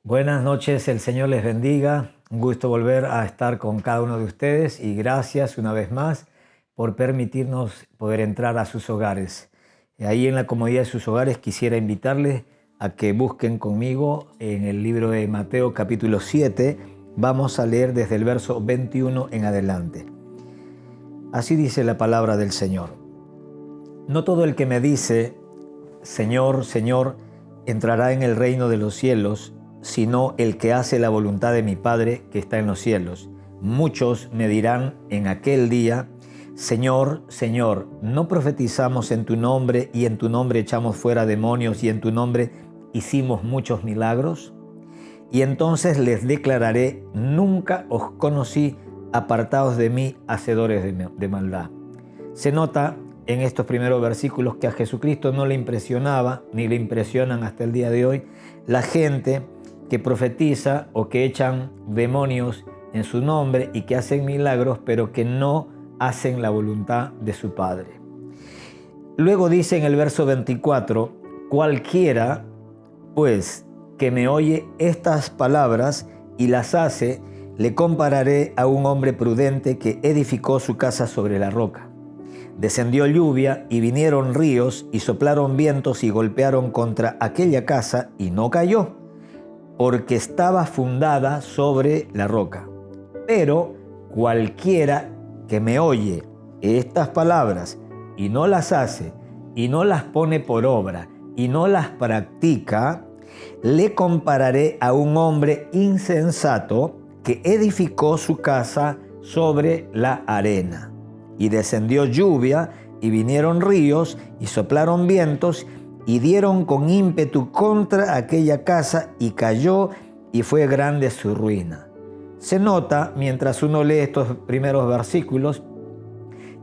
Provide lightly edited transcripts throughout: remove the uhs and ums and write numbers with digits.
Buenas noches, el Señor les bendiga. Un gusto volver a estar con cada uno de ustedes y gracias una vez más por permitirnos poder entrar a sus hogares. Ahí en la comodidad de sus hogares quisiera invitarles a que busquen conmigo en el libro de Mateo capítulo 7. Vamos a leer desde el verso 21 en adelante. Así dice la palabra del Señor. No todo el que me dice, Señor, Señor, entrará en el reino de los cielos, sino el que hace la voluntad de mi Padre que está en los cielos. Muchos me dirán en aquel día, Señor, Señor, ¿no profetizamos en tu nombre y en tu nombre echamos fuera demonios y en tu nombre hicimos muchos milagros? Y entonces les declararé, nunca os conocí, apartados de mí, hacedores de maldad. Se nota en estos primeros versículos que a Jesucristo no le impresionaba, ni le impresionan hasta el día de hoy, la gente que profetiza o que echan demonios en su nombre y que hacen milagros, pero que no hacen la voluntad de su Padre. Luego dice en el verso 24, cualquiera, pues, que me oye estas palabras y las hace, le compararé a un hombre prudente que edificó su casa sobre la roca. Descendió lluvia y vinieron ríos y soplaron vientos y golpearon contra aquella casa y no cayó, porque estaba fundada sobre la roca. Pero cualquiera que me oye estas palabras y no las hace, y no las pone por obra, y no las practica, le compararé a un hombre insensato que edificó su casa sobre la arena. Y descendió lluvia, y vinieron ríos, y soplaron vientos, y dieron con ímpetu contra aquella casa, y cayó, y fue grande su ruina. Se nota, mientras uno lee estos primeros versículos,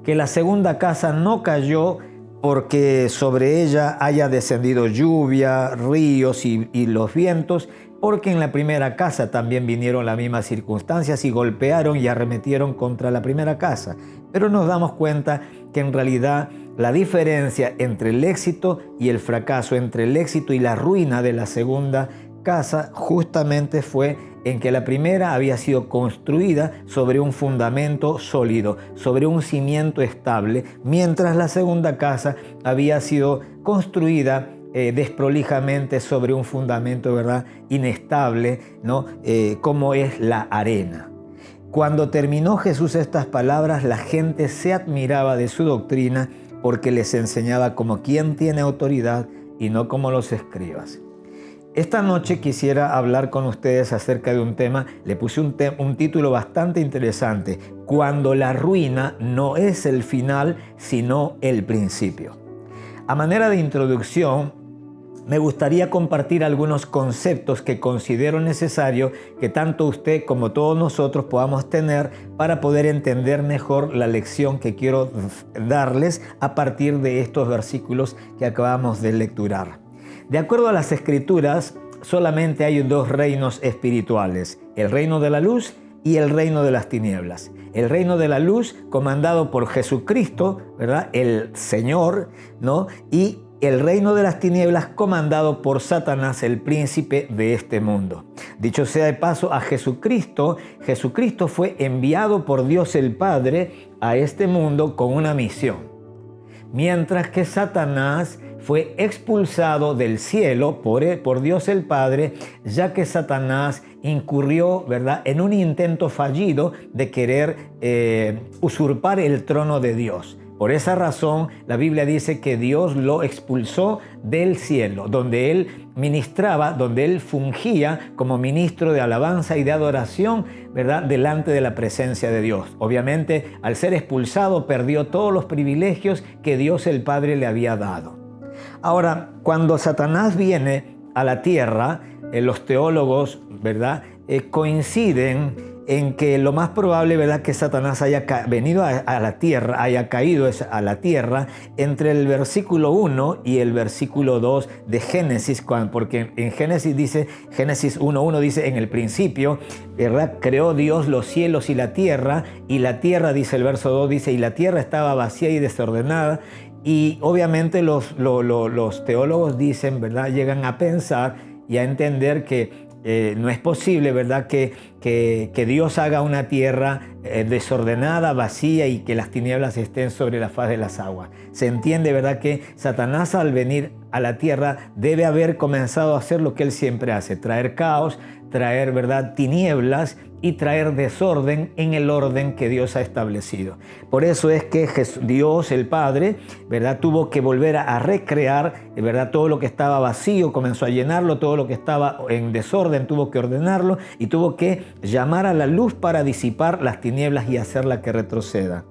que la segunda casa no cayó porque sobre ella haya descendido lluvia, ríos y los vientos, porque en la primera casa también vinieron las mismas circunstancias y golpearon y arremetieron contra la primera casa. Pero nos damos cuenta que en realidad la diferencia entre el éxito y el fracaso, entre el éxito y la ruina de la segunda casa, justamente fue en que la primera había sido construida sobre un fundamento sólido, sobre un cimiento estable, mientras la segunda casa había sido construida desprolijamente sobre un fundamento, ¿verdad?, inestable, ¿no? Como es la arena. Cuando terminó Jesús estas palabras, la gente se admiraba de su doctrina porque les enseñaba como quien tiene autoridad y no como los escribas. Esta noche quisiera hablar con ustedes acerca de un tema, le puse un título bastante interesante, cuando la ruina no es el final, sino el principio. A manera de introducción, me gustaría compartir algunos conceptos que considero necesario que tanto usted como todos nosotros podamos tener para poder entender mejor la lección que quiero darles a partir de estos versículos que acabamos de lecturar. De acuerdo a las Escrituras, solamente hay dos reinos espirituales, el reino de la luz y el reino de las tinieblas. El reino de la luz comandado por Jesucristo, ¿verdad?, el Señor, ¿no? Y el reino de las tinieblas comandado por Satanás, el príncipe de este mundo. Dicho sea de paso, a Jesucristo fue enviado por Dios el Padre a este mundo con una misión. Mientras que Satanás fue expulsado del cielo por Dios el Padre, ya que Satanás incurrió, ¿verdad?, en un intento fallido de querer usurpar el trono de Dios. Por esa razón, la Biblia dice que Dios lo expulsó del cielo, donde él ministraba, donde él fungía como ministro de alabanza y de adoración, ¿verdad?, delante de la presencia de Dios. Obviamente, al ser expulsado, perdió todos los privilegios que Dios el Padre le había dado. Ahora, cuando Satanás viene a la tierra, los teólogos, ¿verdad?, coinciden en que lo más probable, ¿verdad?, que Satanás haya venido a la tierra, haya caído a la tierra entre el versículo 1 y el versículo 2 de Génesis, porque en Génesis dice, Génesis 1:1 dice, en el principio, ¿verdad?, creó Dios los cielos y la tierra, dice el verso 2, dice, y la tierra estaba vacía y desordenada. Y obviamente los teólogos dicen, ¿verdad?, llegan a pensar y a entender que no es posible, ¿verdad?, que Dios haga una tierra desordenada, vacía y que las tinieblas estén sobre la faz de las aguas. Se entiende, ¿verdad?, que Satanás al venir a la tierra debe haber comenzado a hacer lo que él siempre hace: traer caos, traer, ¿verdad?, tinieblas y traer desorden en el orden que Dios ha establecido. Por eso es que Dios, el Padre, ¿verdad?, tuvo que volver a recrear, ¿verdad?, todo lo que estaba vacío, comenzó a llenarlo, todo lo que estaba en desorden tuvo que ordenarlo y tuvo que llamar a la luz para disipar las tinieblas y hacerla que retroceda.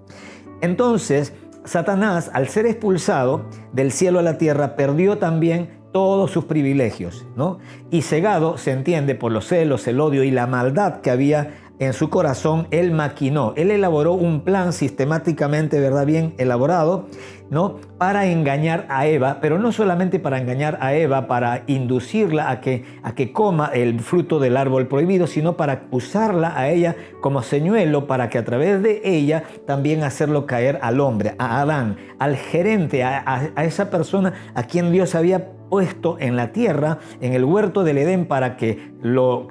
Entonces, Satanás, al ser expulsado del cielo a la tierra, perdió también todos sus privilegios, ¿no? Y cegado, se entiende, por los celos, el odio y la maldad que había en su corazón, él maquinó, él elaboró un plan sistemáticamente, ¿verdad?, bien elaborado, ¿no?, para engañar a Eva, pero no solamente para engañar a Eva, para inducirla a que coma el fruto del árbol prohibido, sino para usarla a ella como señuelo, para que a través de ella también hacerlo caer al hombre, a Adán, al gerente, a esa persona a quien Dios había puesto en la tierra, en el huerto del Edén, para que lo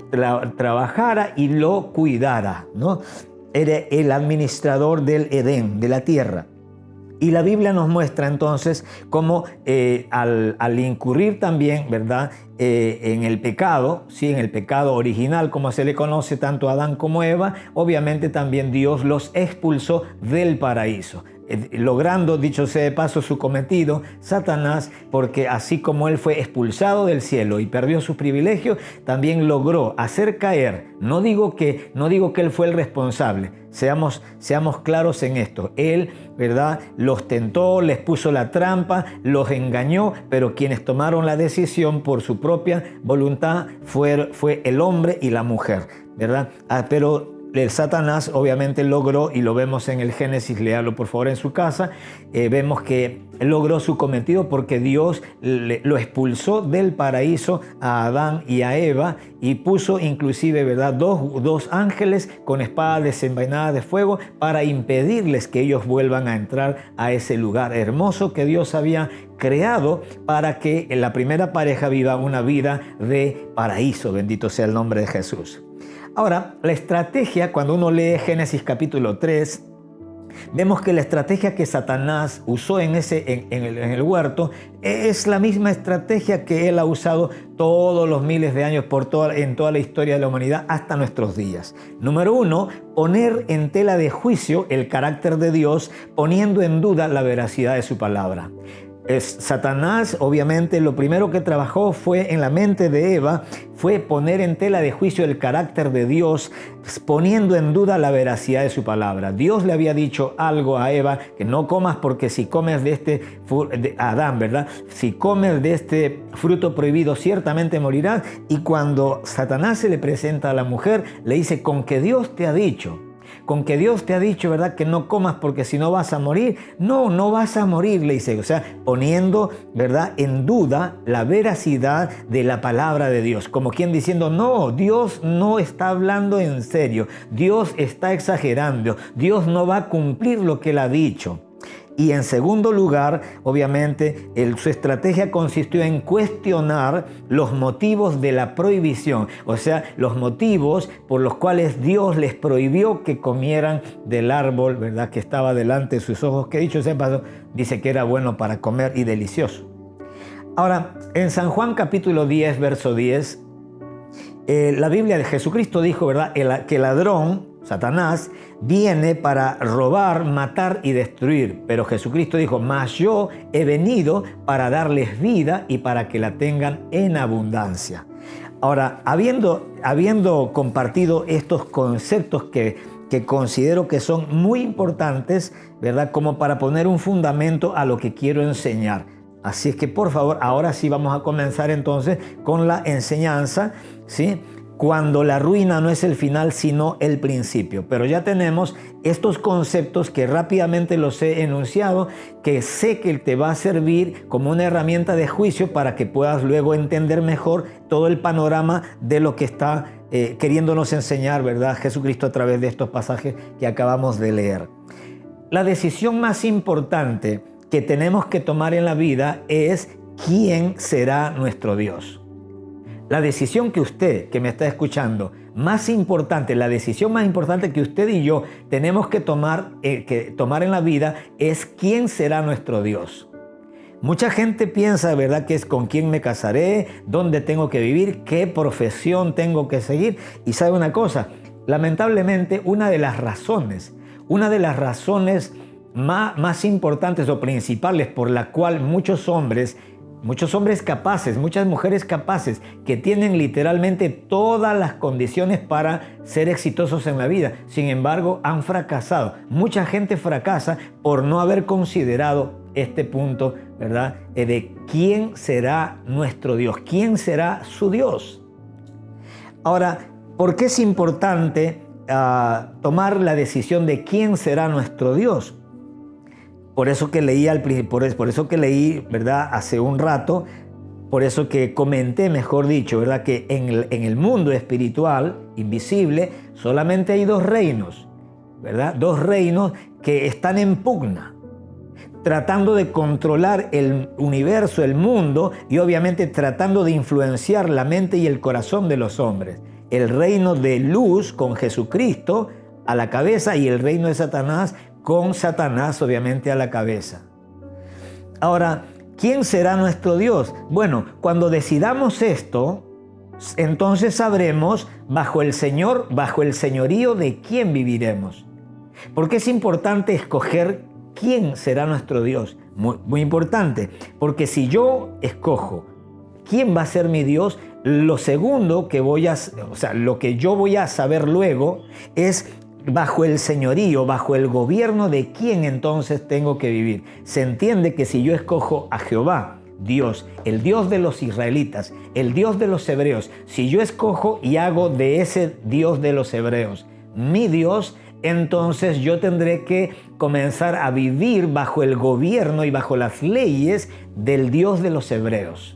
trabajara y lo cuidara, ¿no? Era el administrador del Edén, de la tierra. Y la Biblia nos muestra entonces cómo al incurrir también, ¿verdad?, en el pecado, ¿sí?, en el pecado original, como se le conoce tanto a Adán como a Eva, obviamente también Dios los expulsó del paraíso, logrando, dicho sea de paso, su cometido, Satanás, porque así como él fue expulsado del cielo y perdió sus privilegios, también logró hacer caer, no digo que él fue el responsable, seamos claros en esto, él, ¿verdad?, los tentó, les puso la trampa, los engañó, pero quienes tomaron la decisión por su propia voluntad fue el hombre y la mujer, ¿verdad? Pero el Satanás obviamente logró, y lo vemos en el Génesis, léalo por favor en su casa, vemos que logró su cometido porque Dios lo expulsó del paraíso a Adán y a Eva y puso inclusive, ¿verdad?, dos ángeles con espadas desenvainadas de fuego para impedirles que ellos vuelvan a entrar a ese lugar hermoso que Dios había creado para que la primera pareja viva una vida de paraíso. Bendito sea el nombre de Jesús. Ahora, la estrategia, cuando uno lee Génesis capítulo 3, vemos que la estrategia que Satanás usó en el huerto es la misma estrategia que él ha usado todos los miles de años en toda la historia de la humanidad hasta nuestros días. Número 1, poner en tela de juicio el carácter de Dios, poniendo en duda la veracidad de su palabra. Satanás, obviamente, lo primero que trabajó fue en la mente de Eva, fue poner en tela de juicio el carácter de Dios, poniendo en duda la veracidad de su palabra. Dios le había dicho algo a Eva, que no comas porque si comes de Adán, ¿verdad?, si comes de este fruto prohibido ciertamente morirás. Y cuando Satanás se le presenta a la mujer, le dice: con que Dios te ha dicho, ¿verdad?, que no comas porque si no vas a morir. No vas a morir, le dice. O sea, poniendo, ¿verdad?, en duda la veracidad de la palabra de Dios. Como quien diciendo: no, Dios no está hablando en serio. Dios está exagerando. Dios no va a cumplir lo que él ha dicho. Y en segundo lugar, obviamente, su estrategia consistió en cuestionar los motivos de la prohibición, o sea, los motivos por los cuales Dios les prohibió que comieran del árbol, ¿verdad?, que estaba delante de sus ojos, que dicho sea de paso, dice que era bueno para comer y delicioso. Ahora, en San Juan capítulo 10, verso 10, la Biblia de Jesucristo dijo, ¿verdad?, que el ladrón, Satanás, viene para robar, matar y destruir. Pero Jesucristo dijo: mas yo he venido para darles vida y para que la tengan en abundancia. Ahora, habiendo compartido estos conceptos que considero que son muy importantes, ¿verdad?, como para poner un fundamento a lo que quiero enseñar. Así es que, por favor, ahora sí vamos a comenzar entonces con la enseñanza, ¿sí?, cuando la ruina no es el final, sino el principio. Pero ya tenemos estos conceptos que rápidamente los he enunciado, que sé que te va a servir como una herramienta de juicio para que puedas luego entender mejor todo el panorama de lo que está queriéndonos enseñar, ¿verdad?, Jesucristo a través de estos pasajes que acabamos de leer. La decisión más importante que tenemos que tomar en la vida es: ¿quién será nuestro Dios? La decisión que usted, que me está escuchando, más importante, la decisión más importante que usted y yo tenemos que tomar en la vida es quién será nuestro Dios. Mucha gente piensa, ¿verdad?, que es con quién me casaré, dónde tengo que vivir, qué profesión tengo que seguir. Y sabe una cosa, lamentablemente una de las razones más importantes o principales por la cual muchos hombres capaces, muchas mujeres capaces, que tienen literalmente todas las condiciones para ser exitosos en la vida, sin embargo han fracasado. Mucha gente fracasa por no haber considerado este punto, ¿verdad?, de quién será nuestro Dios, quién será su Dios. Ahora, ¿por qué es importante tomar la decisión de quién será nuestro Dios? Por eso que leí, ¿verdad?, hace un rato, por eso que comenté, mejor dicho, ¿verdad?, que en el mundo espiritual, invisible, solamente hay dos reinos, ¿verdad? Dos reinos que están en pugna, tratando de controlar el universo, el mundo, y obviamente tratando de influenciar la mente y el corazón de los hombres. El reino de luz con Jesucristo a la cabeza y el reino de Satanás con Satanás obviamente a la cabeza. Ahora, ¿quién será nuestro Dios? Bueno, cuando decidamos esto, entonces sabremos bajo el señorío de quién viviremos. Porque es importante escoger quién será nuestro Dios. Muy importante, porque si yo escojo quién va a ser mi Dios, lo segundo que lo que yo voy a saber luego es bajo el señorío, bajo el gobierno de quién entonces tengo que vivir. Se entiende que si yo escojo a Jehová, Dios, el Dios de los israelitas, el Dios de los hebreos, si yo escojo y hago de ese Dios de los hebreos mi Dios, entonces yo tendré que comenzar a vivir bajo el gobierno y bajo las leyes del Dios de los hebreos.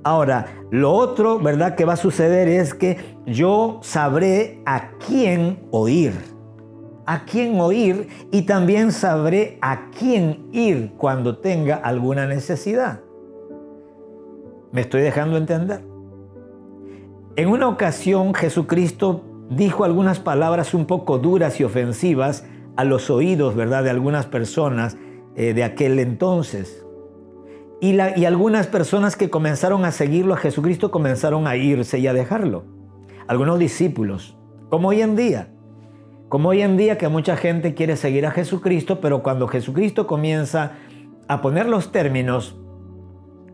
Ahora, lo otro, ¿verdad?, que va a suceder es que yo sabré a quién oír. A quién oír y también sabré a quién ir cuando tenga alguna necesidad. ¿Me estoy dejando entender? En una ocasión, Jesucristo dijo algunas palabras un poco duras y ofensivas a los oídos, ¿verdad?, de algunas personas de aquel entonces. Y algunas personas que comenzaron a seguirlo a Jesucristo comenzaron a irse y a dejarlo. Algunos discípulos, como hoy en día que mucha gente quiere seguir a Jesucristo, pero cuando Jesucristo comienza a poner los términos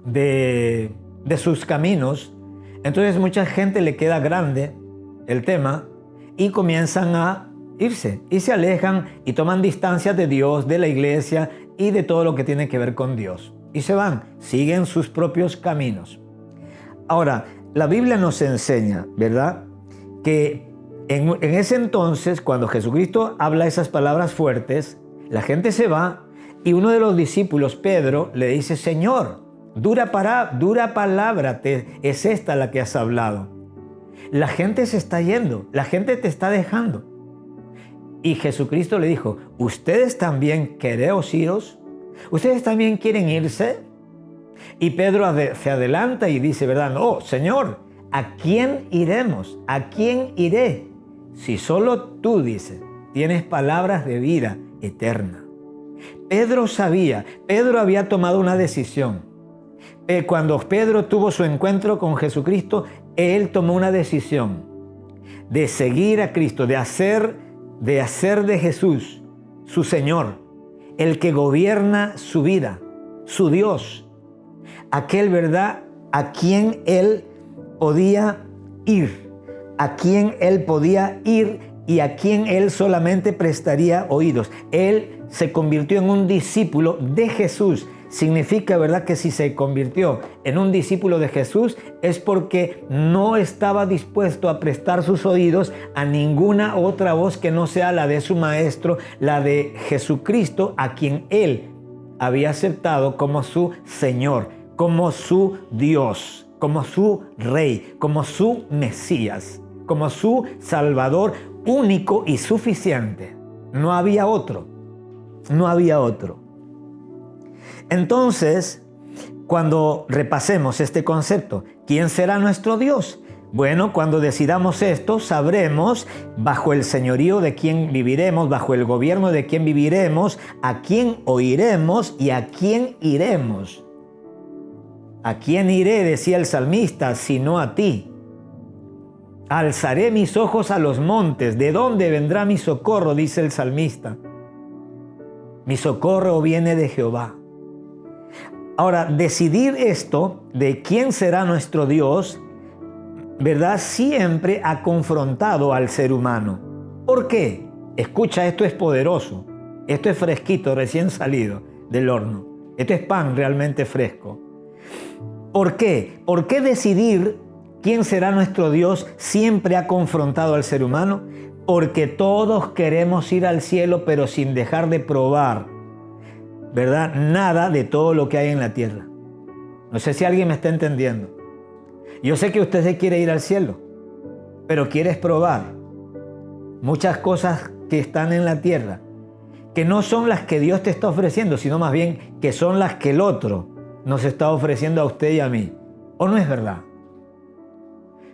de sus caminos, entonces mucha gente le queda grande el tema y comienzan a irse y se alejan y toman distancia de Dios, de la iglesia y de todo lo que tiene que ver con Dios. Y se van, siguen sus propios caminos. Ahora, la Biblia nos enseña, ¿verdad?, que en ese entonces, cuando Jesucristo habla esas palabras fuertes, la gente se va y uno de los discípulos, Pedro, le dice: Señor, dura palabra es esta la que has hablado. La gente se está yendo, la gente te está dejando. Y Jesucristo le dijo: ¿ustedes también queréis iros? ¿Ustedes también quieren irse? Y Pedro se adelanta y dice, ¿verdad? No, Señor, ¿a quién iremos? ¿A quién iré? Si solo tú, dice, tienes palabras de vida eterna. Pedro había tomado una decisión. Cuando Pedro tuvo su encuentro con Jesucristo, él tomó una decisión de seguir a Cristo, de hacer de Jesús su Señor, el que gobierna su vida, su Dios, aquel, ¿verdad?, a quien él podía ir, y a quien él solamente prestaría oídos. Él se convirtió en un discípulo de Jesús. Significa, ¿verdad?, que si se convirtió en un discípulo de Jesús es porque no estaba dispuesto a prestar sus oídos a ninguna otra voz que no sea la de su maestro, la de Jesucristo, a quien él había aceptado como su Señor, como su Dios, como su Rey, como su Mesías, como su Salvador único y suficiente. No había otro. Entonces, cuando repasemos este concepto, ¿quién será nuestro Dios? Bueno, cuando decidamos esto, sabremos bajo el señorío de quién viviremos, bajo el gobierno de quién viviremos, a quién oiremos y a quién iremos. ¿A quién iré?, decía el salmista, sino a ti. Alzaré mis ojos a los montes. ¿De dónde vendrá mi socorro?, dice el salmista. Mi socorro viene de Jehová. Ahora, decidir esto de quién será nuestro Dios, ¿verdad?, siempre ha confrontado al ser humano. ¿Por qué? Escucha, esto es poderoso. Esto es fresquito, recién salido del horno. Esto es pan realmente fresco. ¿Por qué? ¿Por qué decidir quién será nuestro Dios siempre ha confrontado al ser humano? Porque todos queremos ir al cielo, pero sin dejar de probar, ¿verdad?, nada de todo lo que hay en la tierra. No sé si alguien me está entendiendo. Yo sé que usted se quiere ir al cielo, pero quieres probar muchas cosas que están en la tierra, que no son las que Dios te está ofreciendo, sino más bien que son las que el otro nos está ofreciendo a usted y a mí. ¿O no es verdad?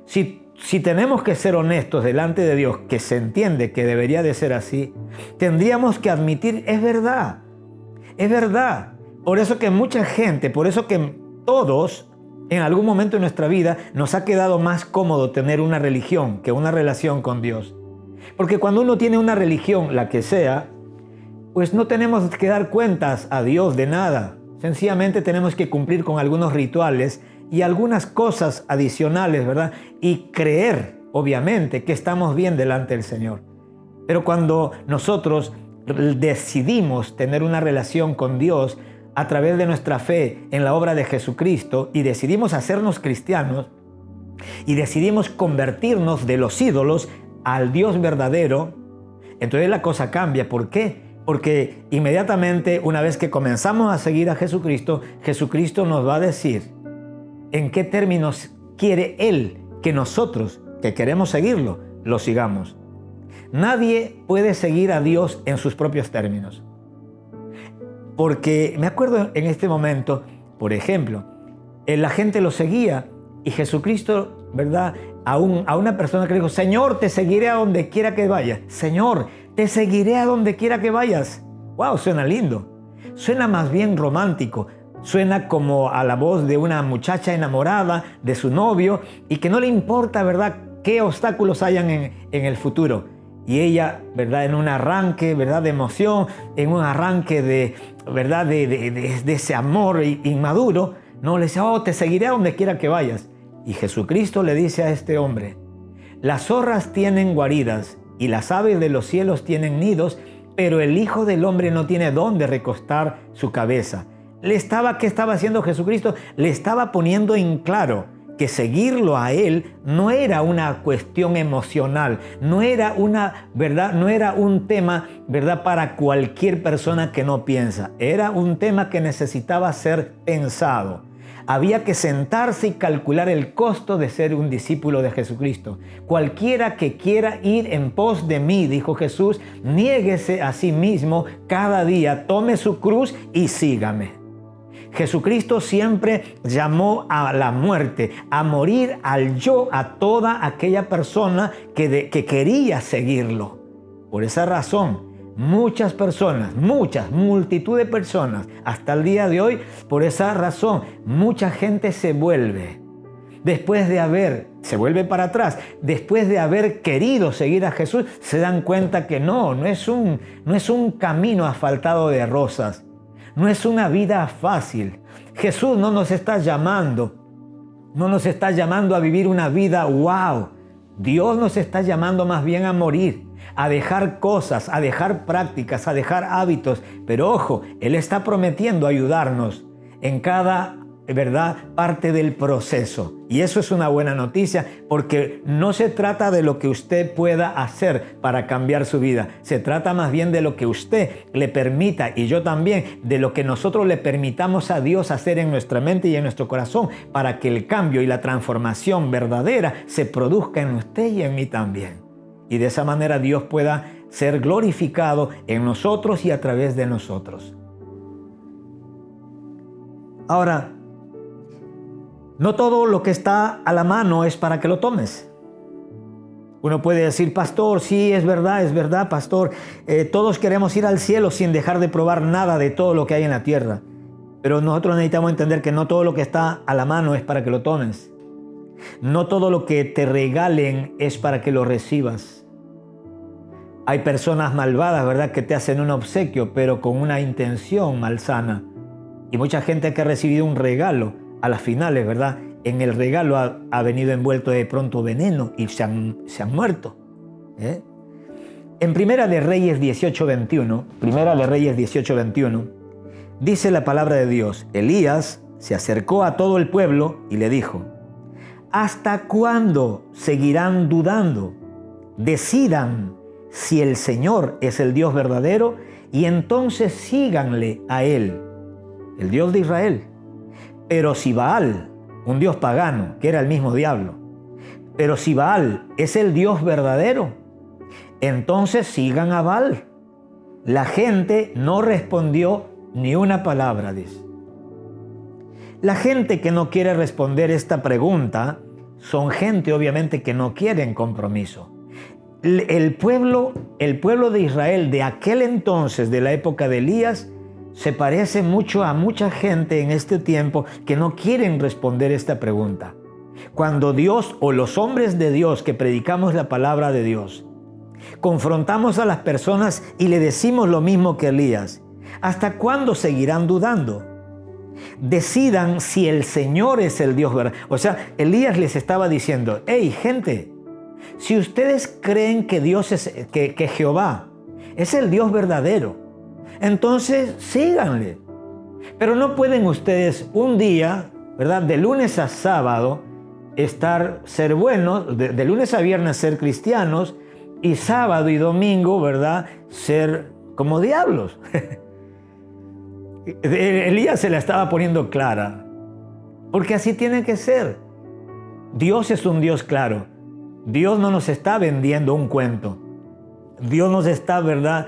Si tenemos que ser honestos delante de Dios, que se entiende que debería de ser así, tendríamos que admitir, es verdad. Es verdad. Por eso que mucha gente, por eso que todos, en algún momento de nuestra vida, nos ha quedado más cómodo tener una religión que una relación con Dios. Porque cuando uno tiene una religión, la que sea, pues no tenemos que dar cuentas a Dios de nada. Sencillamente tenemos que cumplir con algunos rituales y algunas cosas adicionales, ¿verdad? Y creer, obviamente, que estamos bien delante del Señor. Pero cuando nosotros decidimos tener una relación con Dios a través de nuestra fe en la obra de Jesucristo y decidimos hacernos cristianos y decidimos convertirnos de los ídolos al Dios verdadero, entonces la cosa cambia. ¿Por qué? Porque inmediatamente, una vez que comenzamos a seguir a Jesucristo, Jesucristo nos va a decir en qué términos quiere Él que nosotros, que queremos seguirlo, lo sigamos. Nadie puede seguir a Dios en sus propios términos. Porque me acuerdo en este momento, por ejemplo, la gente lo seguía y Jesucristo, ¿verdad?, a una persona que le dijo, Señor, te seguiré a donde quiera que vayas. Señor, te seguiré a donde quiera que vayas. ¡Wow! Suena lindo. Suena más bien romántico. Suena como a la voz de una muchacha enamorada de su novio y que no le importa, ¿verdad?, qué obstáculos hayan en el futuro. Y ella, ¿verdad?, en un arranque, ¿verdad?, de emoción, en un arranque de, ¿verdad?, de ese amor inmaduro, no le dice, oh, te seguiré a donde quiera que vayas. Y Jesucristo le dice a este hombre, las zorras tienen guaridas y las aves de los cielos tienen nidos, pero el Hijo del Hombre no tiene dónde recostar su cabeza. ¿Qué estaba haciendo Jesucristo? Le estaba poniendo en claro que seguirlo a Él no era una cuestión emocional, no era un tema, ¿verdad?, para cualquier persona que no piensa. Era un tema que necesitaba ser pensado. Había que sentarse y calcular el costo de ser un discípulo de Jesucristo. Cualquiera que quiera ir en pos de mí, dijo Jesús, niéguese a sí mismo cada día, tome su cruz y sígame. Jesucristo siempre llamó a la muerte, a morir al yo, a toda aquella persona que quería seguirlo. Por esa razón, muchas personas, multitud de personas, hasta el día de hoy, por esa razón, mucha gente se vuelve para atrás, después de haber querido seguir a Jesús, se dan cuenta que no es un camino asfaltado de rosas, no es una vida fácil. Jesús no nos está llamando a vivir una vida wow. Dios nos está llamando más bien a morir, a dejar cosas, a dejar prácticas, a dejar hábitos. Pero ojo, Él está prometiendo ayudarnos en cada, ¿verdad?, parte del proceso. Y eso es una buena noticia, porque no se trata de lo que usted pueda hacer para cambiar su vida. Se trata más bien de lo que usted le permita, y yo también, de lo que nosotros le permitamos a Dios hacer en nuestra mente y en nuestro corazón, para que el cambio y la transformación verdadera se produzca en usted y en mí también. Y de esa manera Dios pueda ser glorificado en nosotros y a través de nosotros. Ahora, No todo lo que está a la mano es para que lo tomes. Uno puede decir, pastor, sí, es verdad, pastor. Todos queremos ir al cielo sin dejar de probar nada de todo lo que hay en la tierra. Pero nosotros necesitamos entender que no todo lo que está a la mano es para que lo tomes. No todo lo que te regalen es para que lo recibas. Hay personas malvadas, ¿verdad?, que te hacen un obsequio, pero con una intención malsana. Y mucha gente que ha recibido un regalo, a las finales, ¿verdad?, en el regalo ha venido envuelto de pronto veneno y se han muerto. En Primera de Reyes 18:21, dice la palabra de Dios: Elías se acercó a todo el pueblo y le dijo: ¿hasta cuándo seguirán dudando? Decidan si el Señor es el Dios verdadero y entonces síganle a Él, el Dios de Israel. Pero si Baal, un dios pagano, que era el mismo diablo, pero si Baal es el Dios verdadero, entonces sigan a Baal. La gente no respondió ni una palabra, dice. La gente que no quiere responder esta pregunta son gente obviamente que no quieren compromiso. El pueblo de Israel de aquel entonces, de la época de Elías, se parece mucho a mucha gente en este tiempo que no quieren responder esta pregunta. Cuando Dios o los hombres de Dios que predicamos la palabra de Dios, confrontamos a las personas y le decimos lo mismo que Elías: ¿hasta cuándo seguirán dudando? Decidan si el Señor es el Dios verdadero. O sea, Elías les estaba diciendo: hey, gente, si ustedes creen que que Jehová es el Dios verdadero, entonces síganle. Pero no pueden ustedes un día, ¿verdad?, de lunes a sábado, ser buenos, de lunes a viernes ser cristianos, y sábado y domingo, ¿verdad?, ser como diablos. Elías se la estaba poniendo clara, porque así tiene que ser. Dios es un Dios claro. Dios no nos está vendiendo un cuento. Dios nos está, ¿verdad?,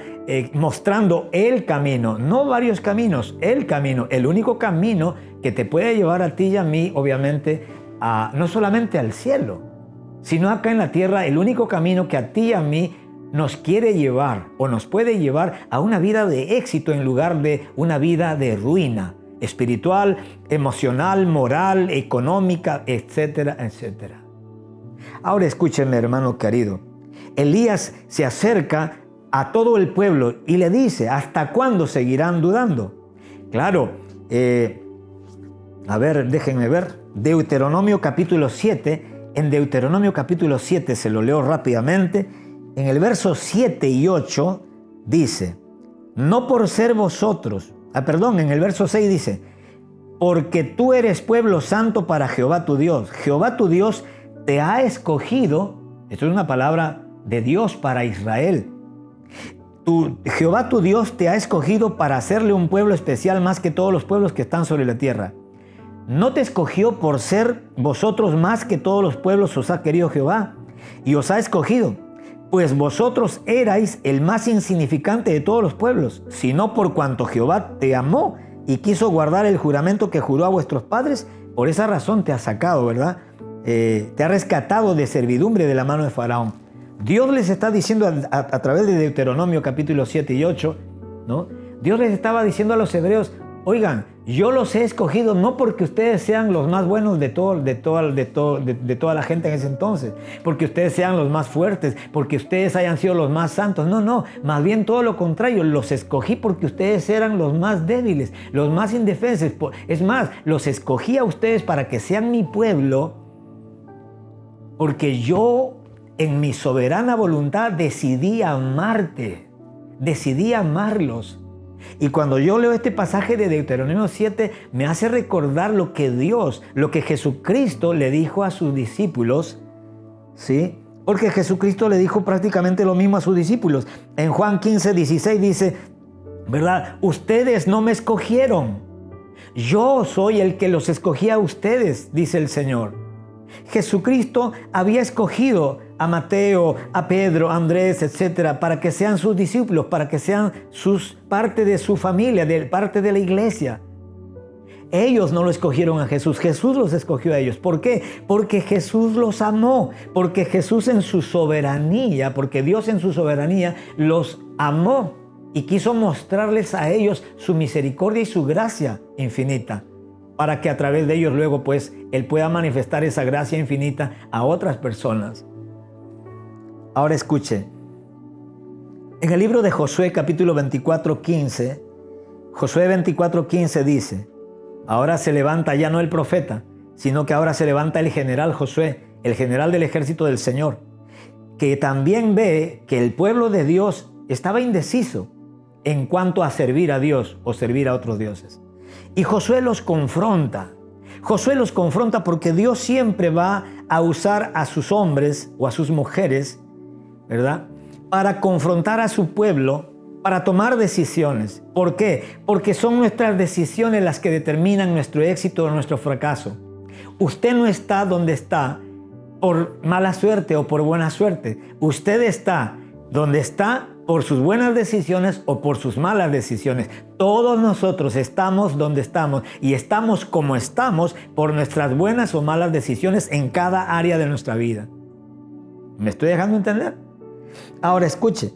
mostrando el camino, no varios caminos, el camino, el único camino que te puede llevar a ti y a mí, obviamente, no solamente al cielo, sino acá en la tierra, el único camino que a ti y a mí nos quiere llevar o nos puede llevar a una vida de éxito en lugar de una vida de ruina espiritual, emocional, moral, económica, etcétera, etcétera. Ahora escúcheme, hermano querido. Elías se acerca a todo el pueblo y le dice: ¿hasta cuándo seguirán dudando? Claro, déjenme ver. Deuteronomio capítulo 7. En Deuteronomio capítulo 7, se lo leo rápidamente. En el verso 7 y 8 dice: no por ser vosotros, en el verso 6 dice: porque tú eres pueblo santo para Jehová tu Dios. Jehová tu Dios te ha escogido. Esto es una palabra de Dios para Israel. Jehová tu Dios te ha escogido para hacerle un pueblo especial más que todos los pueblos que están sobre la tierra. No te escogió por ser vosotros más que todos los pueblos, os ha querido Jehová, y os ha escogido, pues vosotros erais el más insignificante de todos los pueblos, sino por cuanto Jehová te amó y quiso guardar el juramento que juró a vuestros padres. Por esa razón te ha sacado, ¿verdad? Te ha rescatado de servidumbre de la mano de Faraón. Dios les está diciendo a través de Deuteronomio capítulo 7 y 8, ¿no? Dios les estaba diciendo a los hebreos: oigan, yo los he escogido no porque ustedes sean los más buenos de toda la gente en ese entonces, porque ustedes sean los más fuertes, porque ustedes hayan sido los más santos. No, más bien todo lo contrario, los escogí porque ustedes eran los más débiles, los más indefensos. Es más, los escogí a ustedes para que sean mi pueblo, porque yo, en mi soberana voluntad, decidí amarte, decidí amarlos. Y cuando yo leo este pasaje de Deuteronomio 7, me hace recordar lo que Jesucristo le dijo a sus discípulos, ¿sí? Porque Jesucristo le dijo prácticamente lo mismo a sus discípulos. En Juan 15:16 dice, ¿verdad? Ustedes no me escogieron. Yo soy el que los escogí a ustedes, dice el Señor. Jesucristo había escogido a Mateo, a Pedro, a Andrés, etcétera, para que sean sus discípulos, para que sean parte de su familia, parte de la iglesia. Ellos no lo escogieron a Jesús, Jesús los escogió a ellos. ¿Por qué? Porque Jesús los amó, porque Jesús en su soberanía, porque Dios en su soberanía los amó y quiso mostrarles a ellos su misericordia y su gracia infinita, para que a través de ellos luego pues Él pueda manifestar esa gracia infinita a otras personas. Ahora escuche, en el libro de Josué capítulo 24:15, Josué 24:15 dice: ahora se levanta ya no el profeta, sino que ahora se levanta el general Josué, el general del ejército del Señor, que también ve que el pueblo de Dios estaba indeciso en cuanto a servir a Dios o servir a otros dioses. Y Josué los confronta. Josué los confronta porque Dios siempre va a usar a sus hombres o a sus mujeres, ¿verdad?, para confrontar a su pueblo, para tomar decisiones. ¿Por qué? Porque son nuestras decisiones las que determinan nuestro éxito o nuestro fracaso. Usted no está donde está por mala suerte o por buena suerte. Usted está donde está por sus buenas decisiones o por sus malas decisiones. Todos nosotros estamos donde estamos y estamos como estamos por nuestras buenas o malas decisiones en cada área de nuestra vida. ¿Me estoy dejando entender? Ahora escuche.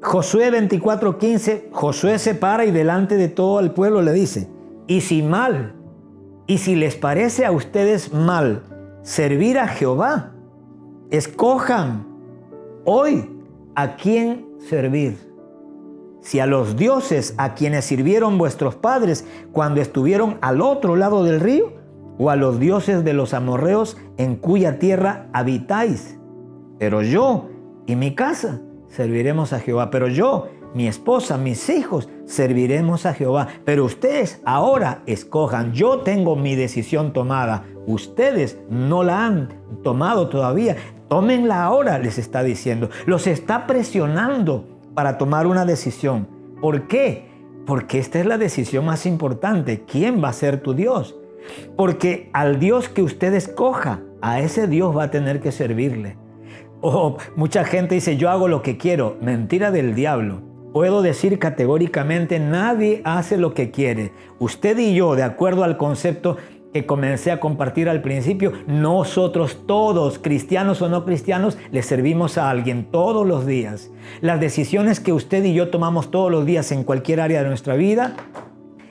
Josué 24:15, Josué se para y delante de todo el pueblo le dice: y si les parece a ustedes mal servir a Jehová, escojan hoy a quién servir. Si a los dioses a quienes sirvieron vuestros padres cuando estuvieron al otro lado del río, o a los dioses de los amorreos en cuya tierra habitáis. Pero yo y mi casa serviremos a Jehová. Pero yo, mi esposa, mis hijos, serviremos a Jehová. Pero ustedes ahora escojan. Yo tengo mi decisión tomada. Ustedes no la han tomado todavía. Tómenla ahora, les está diciendo. Los está presionando para tomar una decisión. ¿Por qué? Porque esta es la decisión más importante. ¿Quién va a ser tu Dios? Porque al Dios que usted escoja, a ese Dios va a tener que servirle. Mucha gente dice: yo hago lo que quiero. Mentira del diablo. Puedo decir categóricamente: nadie hace lo que quiere. Usted y yo, de acuerdo al concepto que comencé a compartir al principio, nosotros todos, cristianos o no cristianos, le servimos a alguien todos los días. Las decisiones que usted y yo tomamos todos los días en cualquier área de nuestra vida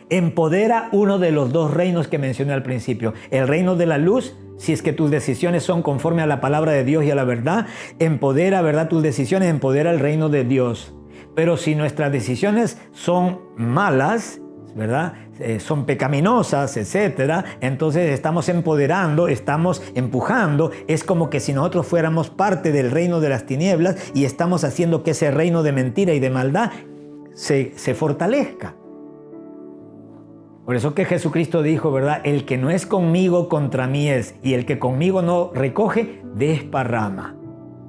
empodera uno de los dos reinos que mencioné al principio. El reino de la luz, si es que tus decisiones son conforme a la palabra de Dios y a la verdad, empodera, ¿verdad?, tus decisiones, empodera el reino de Dios. Pero si nuestras decisiones son malas, ¿verdad?, son pecaminosas, etcétera, entonces estamos empoderando, estamos empujando. Es como que si nosotros fuéramos parte del reino de las tinieblas y estamos haciendo que ese reino de mentira y de maldad se fortalezca. Por eso que Jesucristo dijo, ¿verdad?, el que no es conmigo, contra mí es, y el que conmigo no recoge, desparrama.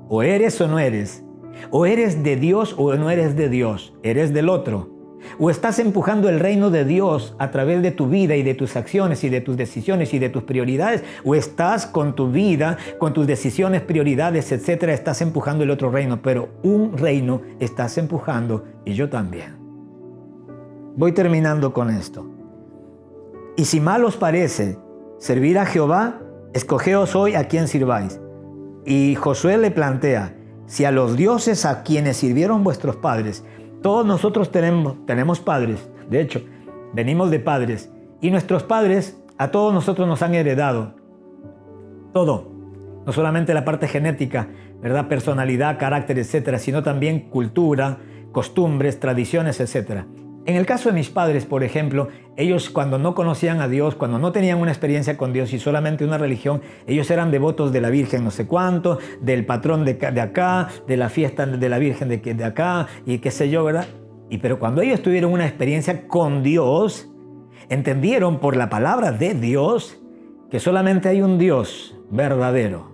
O eres o no eres. O eres de Dios o no eres de Dios. Eres del otro. O estás empujando el reino de Dios a través de tu vida y de tus acciones y de tus decisiones y de tus prioridades, o estás con tu vida, con tus decisiones, prioridades, etcétera, estás empujando el otro reino. Pero un reino estás empujando, y yo también. Voy terminando con esto. Y si mal os parece servir a Jehová, escogeos hoy a quién sirváis. Y Josué le plantea: si a los dioses a quienes sirvieron vuestros padres. Todos nosotros tenemos padres. De hecho, venimos de padres. Y nuestros padres a todos nosotros nos han heredado todo. No solamente la parte genética, ¿verdad?, personalidad, carácter, etcétera, sino también cultura, costumbres, tradiciones, etcétera. En el caso de mis padres, por ejemplo, ellos cuando no conocían a Dios, cuando no tenían una experiencia con Dios y solamente una religión, ellos eran devotos de la Virgen no sé cuánto, del patrón de acá, de la fiesta de la Virgen de acá y qué sé yo, ¿verdad? Pero cuando ellos tuvieron una experiencia con Dios, entendieron por la palabra de Dios que solamente hay un Dios verdadero.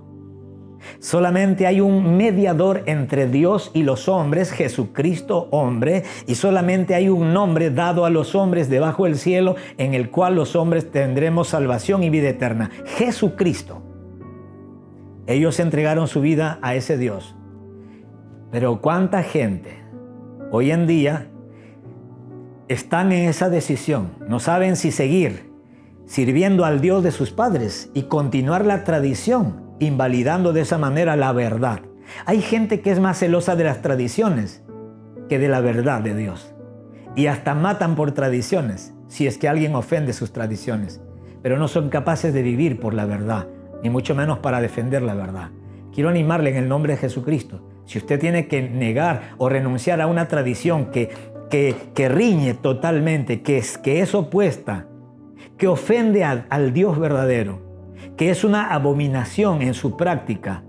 Solamente hay un mediador entre Dios y los hombres, Jesucristo hombre, y solamente hay un nombre dado a los hombres debajo del cielo en el cual los hombres tendremos salvación y vida eterna, Jesucristo. Ellos entregaron su vida a ese Dios. Pero ¿cuánta gente hoy en día están en esa decisión. No saben si seguir sirviendo al Dios de sus padres y continuar la tradición, invalidando de esa manera la verdad. Hay gente que es más celosa de las tradiciones que de la verdad de Dios. Y hasta matan por tradiciones, si es que alguien ofende sus tradiciones. Pero no son capaces de vivir por la verdad, ni mucho menos para defender la verdad. Quiero animarle en el nombre de Jesucristo. Si usted tiene que negar o renunciar a una tradición que riñe totalmente, que es opuesta, que ofende al Dios verdadero, que es una abominación en su práctica,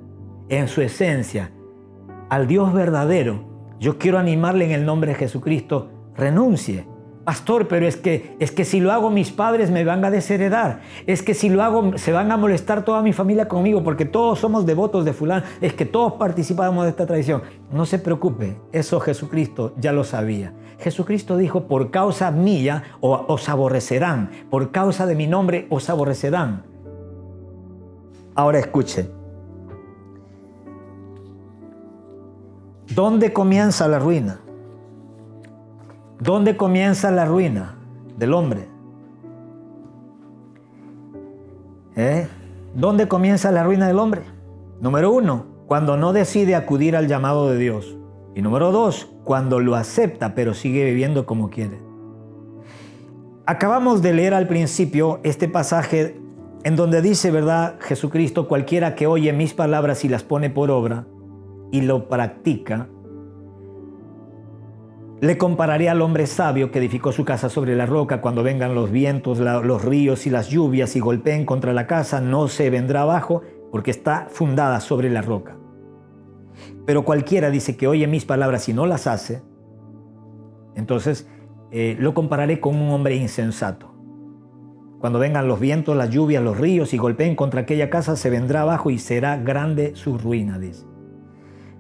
en su esencia, al Dios verdadero, yo quiero animarle en el nombre de Jesucristo, renuncie. Pastor, pero es que si lo hago mis padres me van a desheredar. Es que si lo hago se van a molestar toda mi familia conmigo porque todos somos devotos de fulano. Es que todos participamos de esta tradición. No se preocupe, eso Jesucristo ya lo sabía. Jesucristo dijo, por causa mía os aborrecerán. Por causa de mi nombre os aborrecerán. Ahora escuche. ¿Dónde comienza la ruina? ¿Dónde comienza la ruina del hombre? ¿Dónde comienza la ruina del hombre? Número 1, cuando no decide acudir al llamado de Dios. Y número 2, cuando lo acepta pero sigue viviendo como quiere. Acabamos de leer al principio este pasaje en donde dice, ¿verdad? Jesucristo, cualquiera que oye mis palabras y las pone por obra y lo practica, le compararé al hombre sabio que edificó su casa sobre la roca. Cuando vengan los vientos, los ríos y las lluvias y golpeen contra la casa, no se vendrá abajo porque está fundada sobre la roca. Pero cualquiera, dice, que oye mis palabras y no las hace, entonces lo compararé con un hombre insensato. Cuando vengan los vientos, las lluvias, los ríos y golpeen contra aquella casa, se vendrá abajo y será grande su ruina, dice.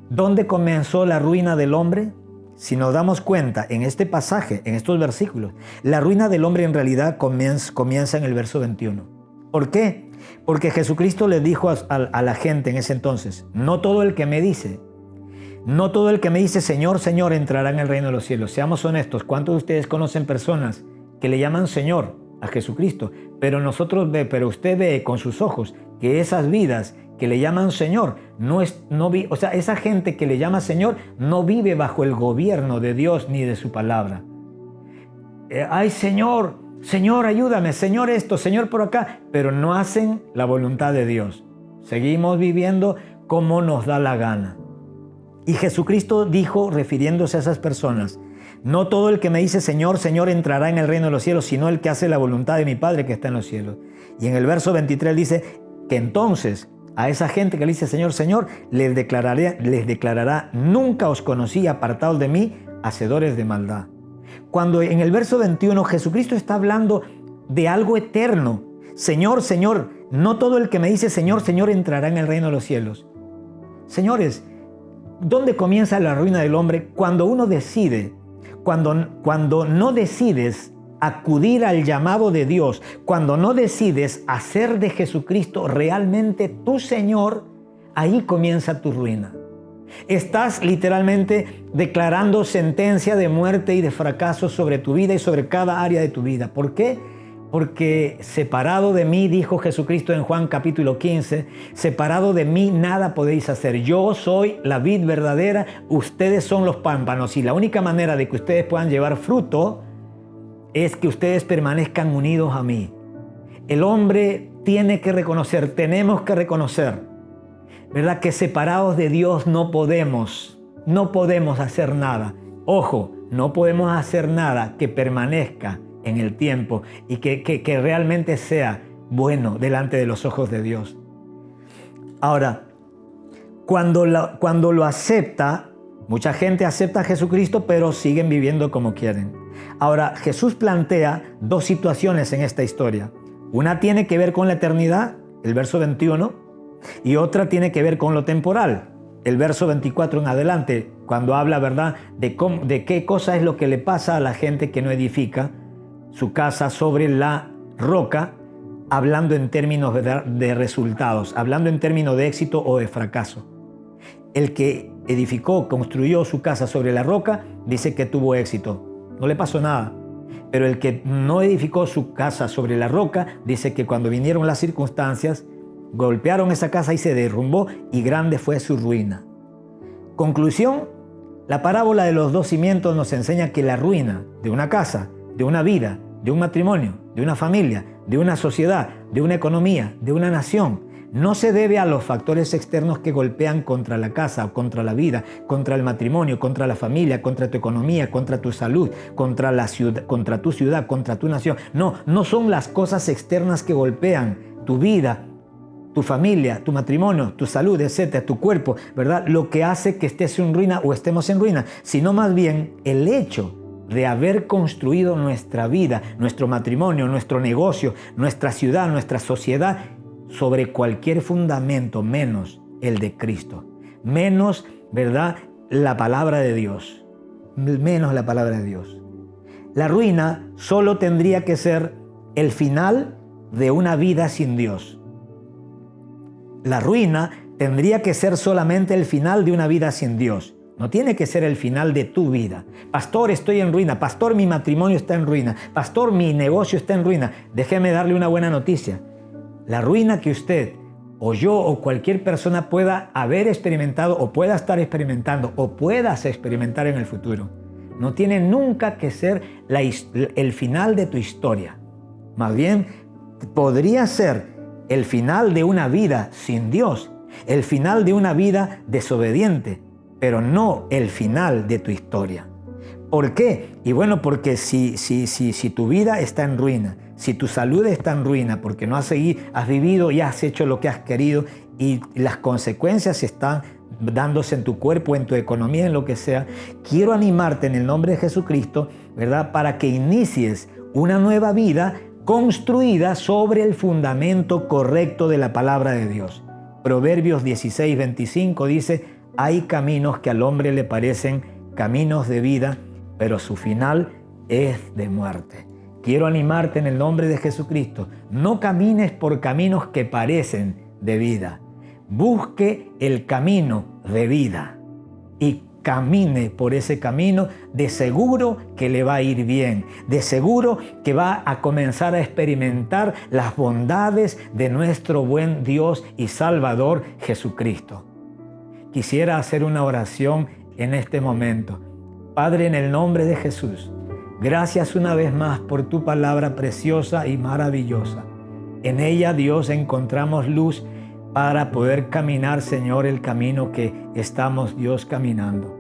¿Dónde comenzó la ruina del hombre? Si nos damos cuenta en este pasaje, en estos versículos, la ruina del hombre en realidad comienza en el verso 21. ¿Por qué? Porque Jesucristo le dijo a la gente en ese entonces, no todo el que me dice Señor, Señor entrará en el reino de los cielos. Seamos honestos, ¿cuántos de ustedes conocen personas que le llaman Señor a Jesucristo? Pero usted ve con sus ojos que esas vidas que le llaman Señor, esa gente que le llama Señor no vive bajo el gobierno de Dios ni de su palabra. Ay, Señor, Señor, ayúdame, Señor esto, Señor por acá, pero no hacen la voluntad de Dios. Seguimos viviendo como nos da la gana. Y Jesucristo dijo, refiriéndose a esas personas, no todo el que me dice Señor, Señor entrará en el reino de los cielos, sino el que hace la voluntad de mi Padre que está en los cielos. Y en el verso 23 dice que entonces a esa gente que le dice Señor, Señor, les declarará, nunca os conocí, apartados de mí, hacedores de maldad. Cuando en el verso 21 Jesucristo está hablando de algo eterno. Señor, Señor, no todo el que me dice Señor, Señor entrará en el reino de los cielos. Señores, ¿dónde comienza la ruina del hombre? Cuando uno decide, cuando no decides acudir al llamado de Dios, cuando no decides hacer de Jesucristo realmente tu Señor, ahí comienza tu ruina. Estás literalmente declarando sentencia de muerte y de fracaso sobre tu vida y sobre cada área de tu vida. ¿Por qué? Porque separado de mí, dijo Jesucristo en Juan capítulo 15, separado de mí nada podéis hacer. Yo soy la vid verdadera, ustedes son los pámpanos y la única manera de que ustedes puedan llevar fruto es que ustedes permanezcan unidos a mí. El hombre tiene que reconocer, tenemos que reconocer, ¿verdad? Que separados de Dios no podemos hacer nada. Ojo, no podemos hacer nada que permanezca en el tiempo y que realmente sea bueno delante de los ojos de Dios. Ahora, cuando lo acepta, mucha gente acepta a Jesucristo, pero siguen viviendo como quieren. Ahora, Jesús plantea dos situaciones en esta historia. Una tiene que ver con la eternidad, el verso 21, y otra tiene que ver con lo temporal, el verso 24 en adelante, cuando habla, ¿verdad?, de qué cosa es lo que le pasa a la gente que no edifica su casa sobre la roca, hablando en términos de resultados, hablando en términos de éxito o de fracaso. El que edificó, construyó su casa sobre la roca, dice que tuvo éxito. No le pasó nada, Pero el que no edificó su casa sobre la roca, dice que cuando vinieron las circunstancias, golpearon esa casa y se derrumbó y grande fue su ruina. Conclusión, la parábola de los dos cimientos nos enseña que la ruina de una casa, de una vida, de un matrimonio, de una familia, de una sociedad, de una economía, de una nación, no se debe a los factores externos que golpean contra la casa o contra la vida, contra el matrimonio, contra la familia, contra tu economía, contra tu salud, contra la ciudad, contra tu ciudad, contra tu nación. No son las cosas externas que golpean tu vida, tu familia, tu matrimonio, tu salud, etcétera, tu cuerpo, ¿verdad? Lo que hace que estés en ruina o estemos en ruina, sino más bien el hecho de haber construido nuestra vida, nuestro matrimonio, nuestro negocio, nuestra ciudad, nuestra sociedad, sobre cualquier fundamento menos el de Cristo, menos, ¿verdad?, la palabra de Dios, menos la palabra de Dios. La ruina solo tendría que ser el final de una vida sin Dios. La ruina tendría que ser solamente el final de una vida sin Dios. No tiene que ser el final de tu vida. Pastor, estoy en ruina. Pastor, mi matrimonio está en ruina. Pastor, mi negocio está en ruina. Déjeme darle una buena noticia. La ruina que usted o yo o cualquier persona pueda haber experimentado o pueda estar experimentando o puedas experimentar en el futuro, no tiene nunca que ser el final de tu historia. Más bien, podría ser el final de una vida sin Dios, el final de una vida desobediente, pero no el final de tu historia. ¿Por qué? Y bueno, porque si tu vida está en ruina, si tu salud está en ruina, porque no has vivido y has hecho lo que has querido y las consecuencias están dándose en tu cuerpo, en tu economía, en lo que sea, quiero animarte en el nombre de Jesucristo, ¿verdad?, para que inicies una nueva vida construida sobre el fundamento correcto de la palabra de Dios. Proverbios 16:25 dice: hay caminos que al hombre le parecen caminos de vida, pero su final es de muerte. Quiero animarte en el nombre de Jesucristo. No camines por caminos que parecen de vida. Busque el camino de vida y camine por ese camino. De seguro que le va a ir bien. De seguro que va a comenzar a experimentar las bondades de nuestro buen Dios y Salvador Jesucristo. Quisiera hacer una oración en este momento. Padre, en el nombre de Jesús, gracias una vez más por tu palabra preciosa y maravillosa. En ella, Dios, encontramos luz para poder caminar, Señor, el camino que estamos, Dios, caminando.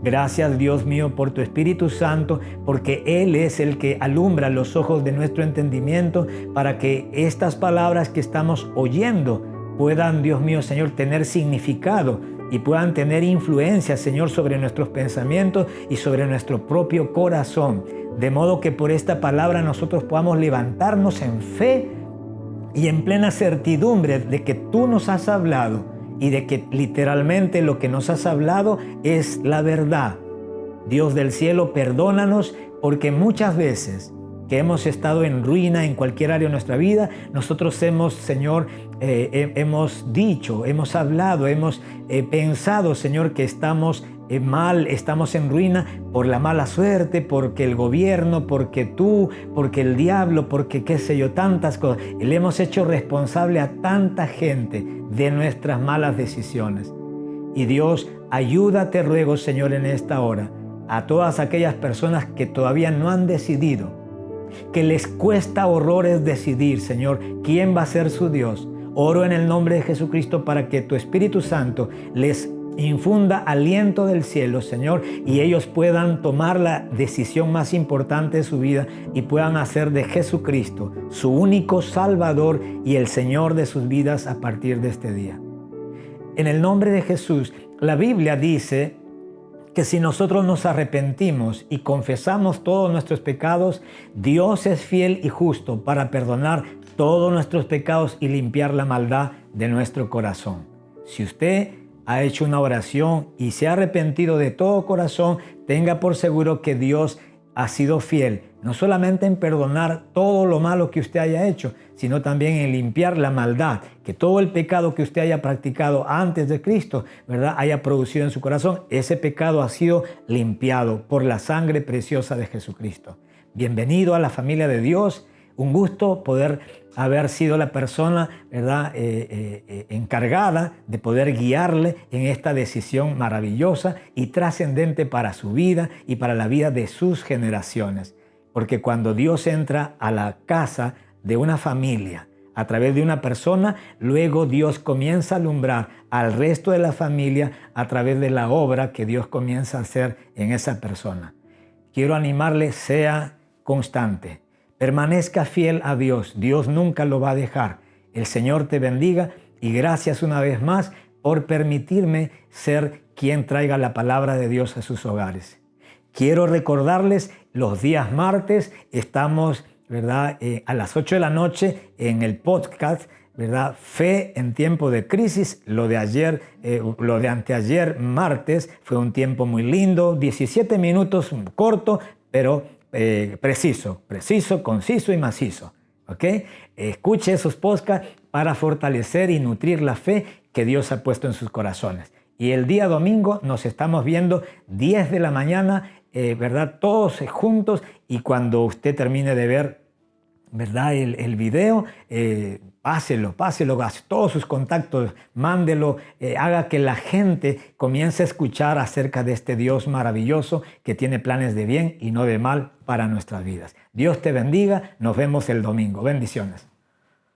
Gracias, Dios mío, por tu Espíritu Santo, porque Él es el que alumbra los ojos de nuestro entendimiento para que estas palabras que estamos oyendo puedan, Dios mío, Señor, tener significado y puedan tener influencia, Señor, sobre nuestros pensamientos y sobre nuestro propio corazón. De modo que por esta palabra nosotros podamos levantarnos en fe y en plena certidumbre de que tú nos has hablado y de que literalmente lo que nos has hablado es la verdad. Dios del cielo, perdónanos porque muchas veces que hemos estado en ruina en cualquier área de nuestra vida, nosotros hemos, Señor, hemos dicho, hemos hablado, hemos pensado, Señor, que estamos mal, estamos en ruina por la mala suerte, porque el gobierno, porque tú, porque el diablo, porque qué sé yo, tantas cosas. Y le hemos hecho responsable a tanta gente de nuestras malas decisiones. Y Dios, ayúdate, ruego, Señor, en esta hora, a todas aquellas personas que todavía no han decidido, que les cuesta horrores decidir, Señor, quién va a ser su Dios. Oro en el nombre de Jesucristo para que tu Espíritu Santo les infunda aliento del cielo, Señor, y ellos puedan tomar la decisión más importante de su vida y puedan hacer de Jesucristo su único Salvador y el Señor de sus vidas a partir de este día. En el nombre de Jesús, la Biblia dice que si nosotros nos arrepentimos y confesamos todos nuestros pecados, Dios es fiel y justo para perdonar todos nuestros pecados y limpiar la maldad de nuestro corazón. Si usted ha hecho una oración y se ha arrepentido de todo corazón, tenga por seguro que Dios ha sido fiel, no solamente en perdonar todo lo malo que usted haya hecho, sino también en limpiar la maldad, que todo el pecado que usted haya practicado antes de Cristo, ¿verdad?, haya producido en su corazón. Ese pecado ha sido limpiado por la sangre preciosa de Jesucristo. Bienvenido a la familia de Dios. Un gusto poder haber sido la persona, ¿verdad? Encargada de poder guiarle en esta decisión maravillosa y trascendente para su vida y para la vida de sus generaciones. Porque cuando Dios entra a la casa de una familia a través de una persona, luego Dios comienza a alumbrar al resto de la familia a través de la obra que Dios comienza a hacer en esa persona. Quiero animarle, sea constante, permanezca fiel a Dios. Dios nunca lo va a dejar. El Señor te bendiga y gracias una vez más por permitirme ser quien traiga la palabra de Dios a sus hogares. Quiero recordarles, los días martes estamos, ¿verdad? A las 8 de la noche en el podcast, ¿verdad? Fe en tiempo de crisis. Lo de anteayer martes fue un tiempo muy lindo, 17 minutos, corto, pero preciso, conciso y macizo. ¿Ok? Escuche esos podcasts para fortalecer y nutrir la fe que Dios ha puesto en sus corazones. Y el día domingo nos estamos viendo 10 de la mañana, ¿verdad? Todos juntos, y cuando usted termine de ver, ¿verdad? El video, páselo a todos sus contactos, mándelo, haga que la gente comience a escuchar acerca de este Dios maravilloso que tiene planes de bien y no de mal para nuestras vidas. Dios te bendiga, nos vemos el domingo. Bendiciones.